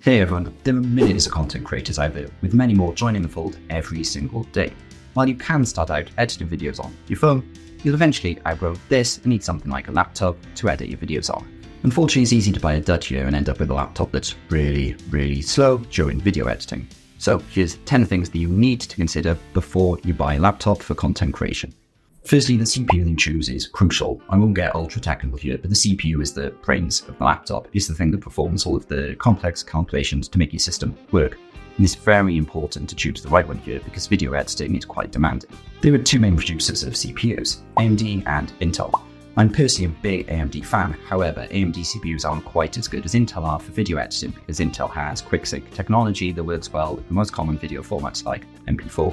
Hey everyone, there are millions of content creators out there, with many more joining the fold every single day. While you can start out editing videos on your phone, you'll eventually outgrow this and need something like a laptop to edit your videos on. Unfortunately, it's easy to buy a dud here and end up with a laptop that's really slow during video editing. So here's 10 things that you need to consider before you buy a laptop for content creation. Firstly, the CPU you choose is crucial. I won't get ultra technical here, but the CPU is the brains of the laptop. It's the thing that performs all of the complex calculations to make your system work. And it's very important to choose the right one here because video editing is quite demanding. There are two main producers of CPUs, AMD and Intel. I'm personally a big AMD fan, however, AMD CPUs aren't quite as good as Intel are for video editing because Intel has QuickSync technology that works well with the most common video formats like MP4.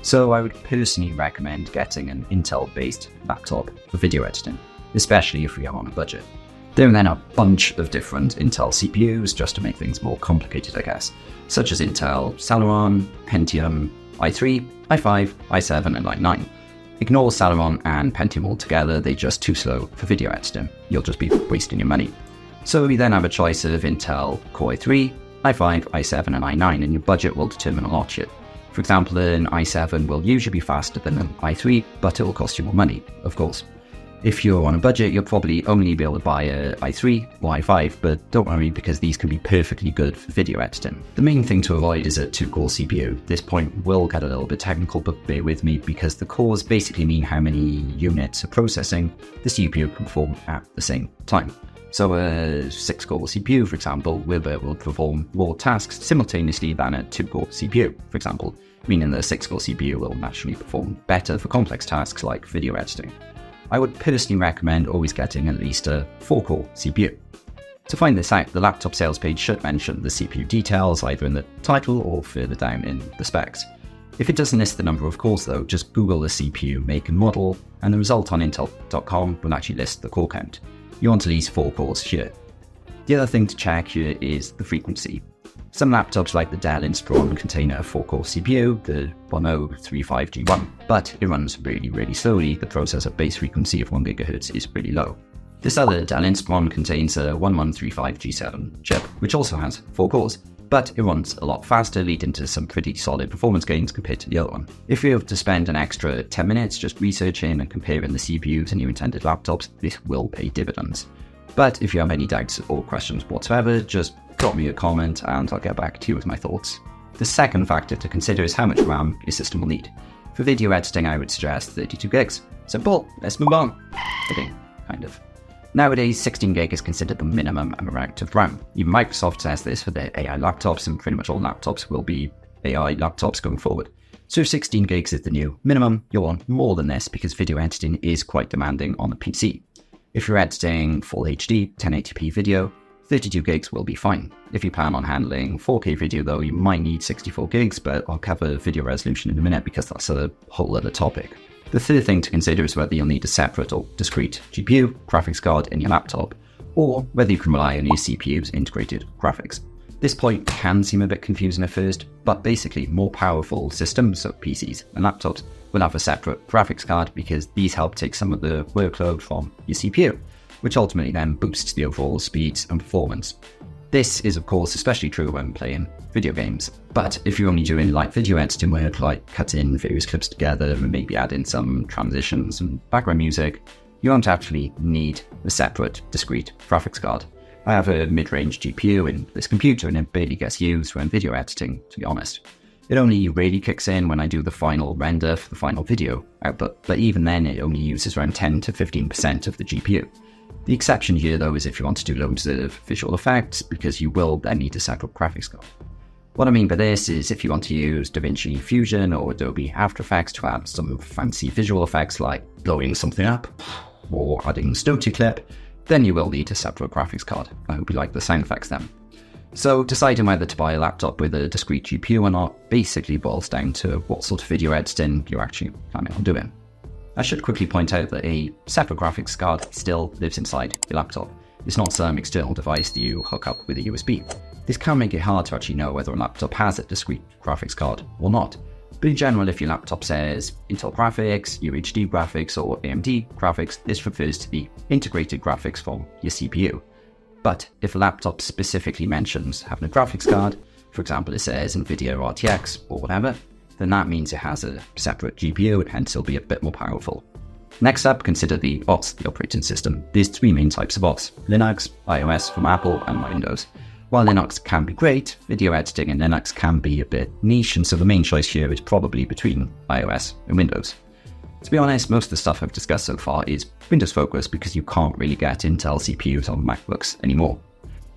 So I would personally recommend getting an Intel-based laptop for video editing, especially if we are on a budget. There are then a bunch of different Intel CPUs just to make things more complicated, I guess, such as Intel Celeron, Pentium, i3, i5, i7 and i9. Ignore Celeron and Pentium altogether, they're just too slow for video editing. You'll just be wasting your money. So we then have a choice of Intel Core i3, i5, i7 and i9, and your budget will determine a lot here. For example, an i7 will usually be faster than an i3, but it will cost you more money, of course. If you're on a budget, you'll probably only be able to buy an i3 or i5, but don't worry because these can be perfectly good for video editing. The main thing to avoid is a 2-core CPU. This point will get a little bit technical, but bear with me because the cores basically mean how many units of processing the CPU can perform at the same time. So a 6-core CPU, for example, will perform more tasks simultaneously than a 2-core CPU, for example, meaning the 6-core CPU will naturally perform better for complex tasks like video editing. I would personally recommend always getting at least a 4-core CPU. To find this out, the laptop sales page should mention the CPU details either in the title or further down in the specs. If it doesn't list the number of cores though, just Google the CPU make and model, and the result on Intel.com will actually list the core count. You want at least 4 cores here. The other thing to check here is the frequency. Some laptops like the Dell Inspiron contain a 4-core CPU, the 1035G1, but it runs really slowly. The processor base frequency of 1 GHz is really low. This other Dell Inspiron contains a 1135G7 chip, which also has 4 cores, but it runs a lot faster, leading to some pretty solid performance gains compared to the other one. If you have to spend an extra 10 minutes just researching and comparing the CPUs in your intended laptops, this will pay dividends. But if you have any doubts or questions whatsoever, just drop me a comment and I'll get back to you with my thoughts. The second factor to consider is how much RAM your system will need. For video editing, I would suggest 32 gigs. Simple, let's move on. Kidding, kind of. Nowadays, 16 gig is considered the minimum amount of RAM. Even Microsoft says this for their AI laptops, and pretty much all laptops will be AI laptops going forward. So if 16 gigs is the new minimum, you'll want more than this because video editing is quite demanding on a PC. If you're editing full HD, 1080p video, 32 gigs will be fine. If you plan on handling 4K video though, you might need 64 gigs, but I'll cover video resolution in a minute because that's a whole other topic. The third thing to consider is whether you'll need a separate or discrete GPU, graphics card in your laptop, or whether you can rely on your CPU's integrated graphics. This point can seem a bit confusing at first, but basically more powerful systems, so PCs and laptops, will have a separate graphics card because these help take some of the workload from your CPU, which ultimately then boosts the overall speeds and performance. This is of course especially true when playing video games, but if you're only doing light video editing work like cutting various clips together and maybe add in some transitions and background music, you won't actually need a separate discrete graphics card. I have a mid-range GPU in this computer and it barely gets used when video editing, to be honest. It only really kicks in when I do the final render for the final video output, but even then it only uses around 10 to 15% of the GPU. The exception here though is if you want to do loads of visual effects, because you will then need a separate graphics card. What I mean by this is if you want to use DaVinci Fusion or Adobe After Effects to add some fancy visual effects like blowing something up or adding snow to clip, then you will need a separate graphics card. I hope you like the sound effects then. So deciding whether to buy a laptop with a discrete GPU or not basically boils down to what sort of video editing you're actually planning on doing. I should quickly point out that a separate graphics card still lives inside your laptop. It's not some external device that you hook up with a USB. This can make it hard to actually know whether a laptop has a discrete graphics card or not. But in general, if your laptop says Intel graphics, UHD graphics, or AMD graphics, this refers to the integrated graphics from your CPU. But if a laptop specifically mentions having a graphics card, for example, it says NVIDIA RTX or whatever, then that means it has a separate GPU and hence it'll be a bit more powerful. Next up, consider the OS, the operating system. There's three main types of OS: Linux, iOS from Apple, and Windows. While Linux can be great, video editing in Linux can be a bit niche, and so the main choice here is probably between iOS and Windows. To be honest, most of the stuff I've discussed so far is Windows focused because you can't really get Intel CPUs on MacBooks anymore.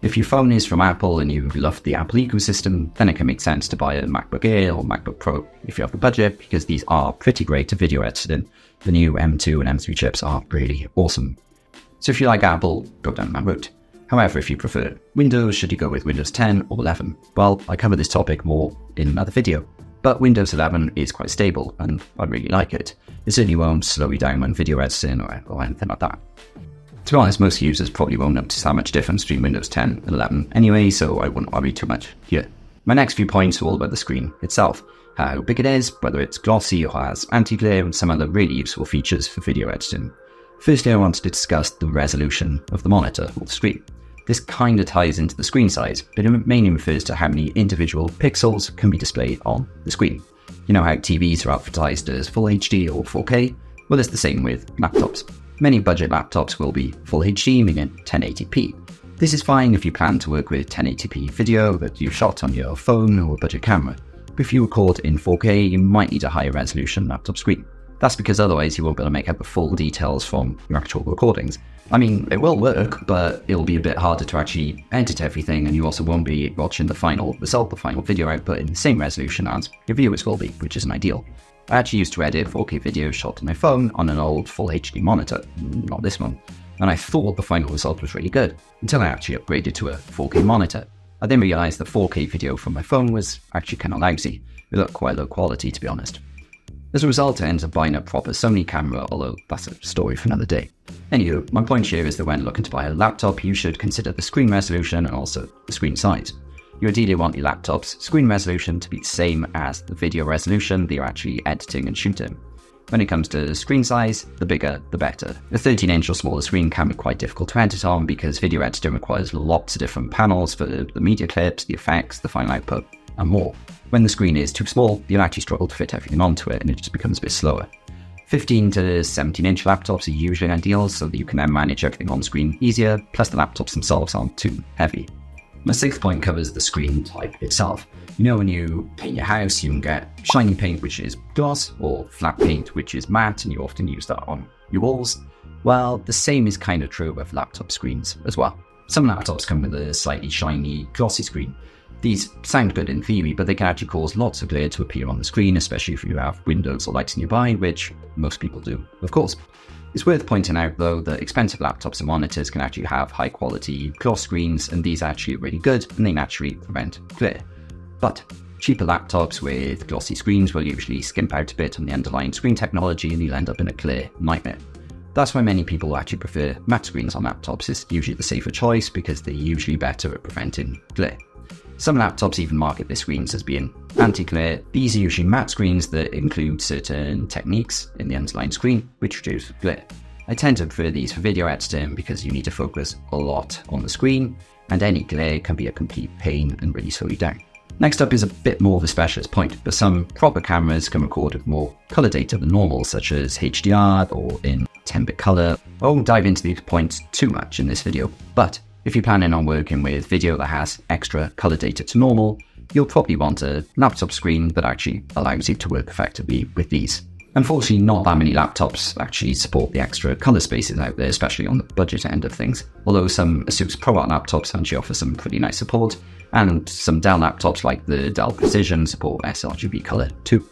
If your phone is from Apple and you love the Apple ecosystem, then it can make sense to buy a MacBook Air or MacBook Pro if you have the budget, because these are pretty great at video editing. The new M2 and M3 chips are really awesome. So if you like Apple, go down that route. However, if you prefer Windows, should you go with Windows 10 or 11? Well, I cover this topic more in another video, but Windows 11 is quite stable and I really like it. It certainly won't slow you down when video editing or anything like that. To be honest, most users probably won't notice that much difference between Windows 10 and 11 anyway, so I wouldn't worry too much here. My next few points are all about the screen itself, how big it is, whether it's glossy or has anti-glare, and some other really useful features for video editing. Firstly, I wanted to discuss the resolution of the monitor or the screen. This kind of ties into the screen size, but it mainly refers to how many individual pixels can be displayed on the screen. You know how TVs are advertised as Full HD or 4K? Well, it's the same with laptops. Many budget laptops will be Full HD, meaning 1080p. This is fine if you plan to work with 1080p video that you shot on your phone or a budget camera. But if you record in 4K, you might need a higher resolution laptop screen. That's because otherwise you won't be able to make out the full details from your actual recordings. I mean, it will work, but it'll be a bit harder to actually edit everything, and you also won't be watching the final result, the final video output in the same resolution as your viewers will be, which isn't ideal. I actually used to edit 4K videos shot on my phone on an old Full HD monitor, not this one, and I thought the final result was really good, until I actually upgraded to a 4K monitor. I then realised the 4K video from my phone was actually kind of lousy. It looked quite low quality, to be honest. As a result, I ended up buying a proper Sony camera, although that's a story for another day. Anywho, my point here is that when looking to buy a laptop, you should consider the screen resolution and also the screen size. You ideally want your laptop's screen resolution to be the same as the video resolution that you're actually editing and shooting. When it comes to screen size, the bigger the better. A 13-inch or smaller screen can be quite difficult to edit on because video editing requires lots of different panels for the media clips, the effects, the final output, and more. When the screen is too small, you'll actually struggle to fit everything onto it and it just becomes a bit slower. 15 to 17-inch laptops are usually ideal so that you can then manage everything on screen easier, plus the laptops themselves aren't too heavy. My sixth point covers the screen type itself. You know, when you paint your house, you can get shiny paint, which is gloss, or flat paint, which is matte, and you often use that on your walls. Well, the same is kind of true with laptop screens as well. Some laptops come with a slightly shiny, glossy screen. These sound good in theory, but they can actually cause lots of glare to appear on the screen, especially if you have windows or lights nearby, which most people do, of course. It's worth pointing out, though, that expensive laptops and monitors can actually have high-quality gloss screens, and these are actually really good, and they naturally prevent glare. But cheaper laptops with glossy screens will usually skimp out a bit on the underlying screen technology, and you'll end up in a glare nightmare. That's why many people actually prefer matte screens on laptops. It's usually the safer choice because they're usually better at preventing glare. Some laptops even market their screens as being anti-glare. These are usually matte screens that include certain techniques in the underlying screen which reduce glare. I tend to prefer these for video editing because you need to focus a lot on the screen, and any glare can be a complete pain and really slow you down. Next up is a bit more of a specialist point, but some proper cameras can record with more color data than normal, such as HDR or in 10-bit color. I won't dive into these points too much in this video, but if you're planning on working with video that has extra color data to normal, you'll probably want a laptop screen that actually allows you to work effectively with these. Unfortunately, not that many laptops actually support the extra color spaces out there, especially on the budget end of things, although some ASUS ProArt laptops actually offer some pretty nice support, and some Dell laptops like the Dell Precision support sRGB color too.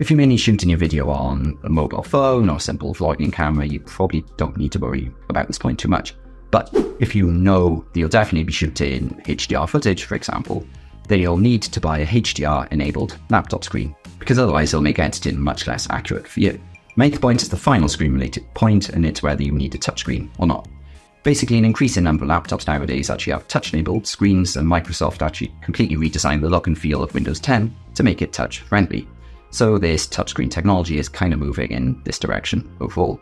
If you're mainly shooting your video on a mobile phone or a simple vlogging camera, you probably don't need to worry about this point too much. But if you know that you'll definitely be shooting HDR footage, for example, then you'll need to buy a HDR-enabled laptop screen, because otherwise it'll make editing much less accurate for you. Make point is the final screen-related point, and it's whether you need a touchscreen or not. Basically, an increasing number of laptops nowadays actually have touch-enabled screens, and Microsoft actually completely redesigned the look and feel of Windows 10 to make it touch-friendly. So this touchscreen technology is kind of moving in this direction overall.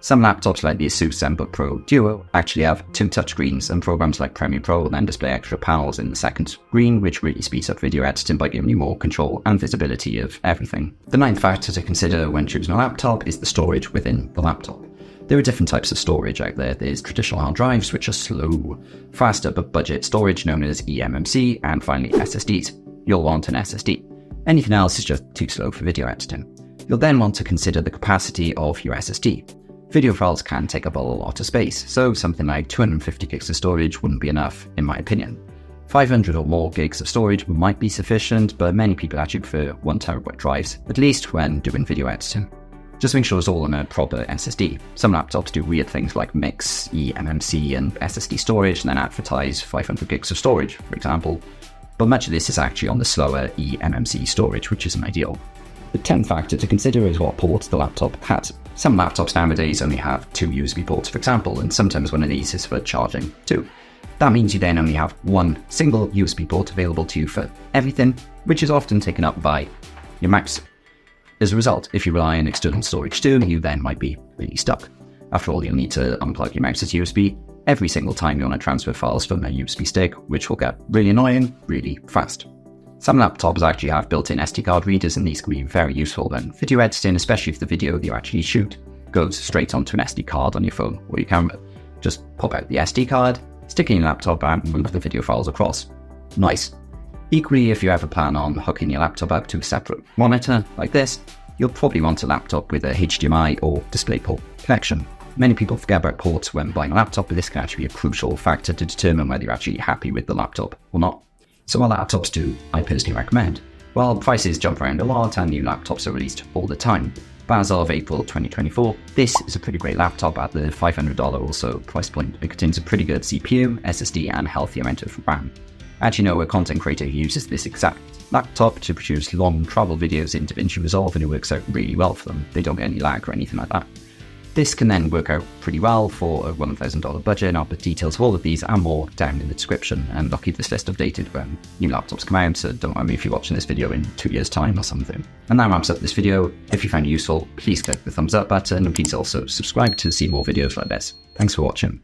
Some laptops like the ASUS ZenBook Pro Duo actually have 2 touchscreens, and programs like Premiere Pro will then display extra panels in the second screen, which really speeds up video editing by giving you more control and visibility of everything. The 9th factor to consider when choosing a laptop is the storage within the laptop. There are different types of storage out there. There's traditional hard drives, which are slow, faster but budget storage known as eMMC, and finally SSDs. You'll want an SSD. Anything else is just too slow for video editing. You'll then want to consider the capacity of your SSD. Video files can take up a lot of space, so something like 250 gigs of storage wouldn't be enough, in my opinion. 500 or more gigs of storage might be sufficient, but many people actually prefer 1TB drives, at least when doing video editing. Just make sure it's all on a proper SSD. Some laptops do weird things like mix eMMC and SSD storage and then advertise 500 gigs of storage, for example. But much of this is actually on the slower eMMC storage, which isn't ideal. The 10th factor to consider is what ports the laptop has. Some laptops nowadays only have 2 USB ports, for example, and sometimes one of these is for charging too. That means you then only have 1 single USB port available to you for everything, which is often taken up by your mouse. As a result, if you rely on external storage too, you then might be really stuck. After all, you'll need to unplug your mouse's USB every single time you want to transfer files from a USB stick, which will get really annoying really fast. Some laptops actually have built-in SD card readers, and these can be very useful when video editing, especially if the video you actually shoot goes straight onto an SD card on your phone or your camera. Just pop out the SD card, stick it in your laptop and move the video files across. Nice. Equally, if you ever plan on hooking your laptop up to a separate monitor like this, you'll probably want a laptop with a HDMI or DisplayPort connection. Many people forget about ports when buying a laptop, but this can actually be a crucial factor to determine whether you're actually happy with the laptop or not. So what laptops do I personally recommend? Well, prices jump around a lot and new laptops are released all the time. But as of April 2024, this is a pretty great laptop at the $500 or so price point. It contains a pretty good CPU, SSD and healthy amount of RAM. I actually know a content creator who uses this exact laptop to produce long travel videos in DaVinci Resolve, and it works out really well for them. They don't get any lag or anything like that. This can then work out pretty well for a $1,000 budget, and I'll put details of all of these and more down in the description, and I'll keep this list updated when new laptops come out, so don't mind me if you're watching this video in 2 years' time or something. And that wraps up this video. If you found it useful, please click the thumbs up button, and please also subscribe to see more videos like this. Thanks for watching.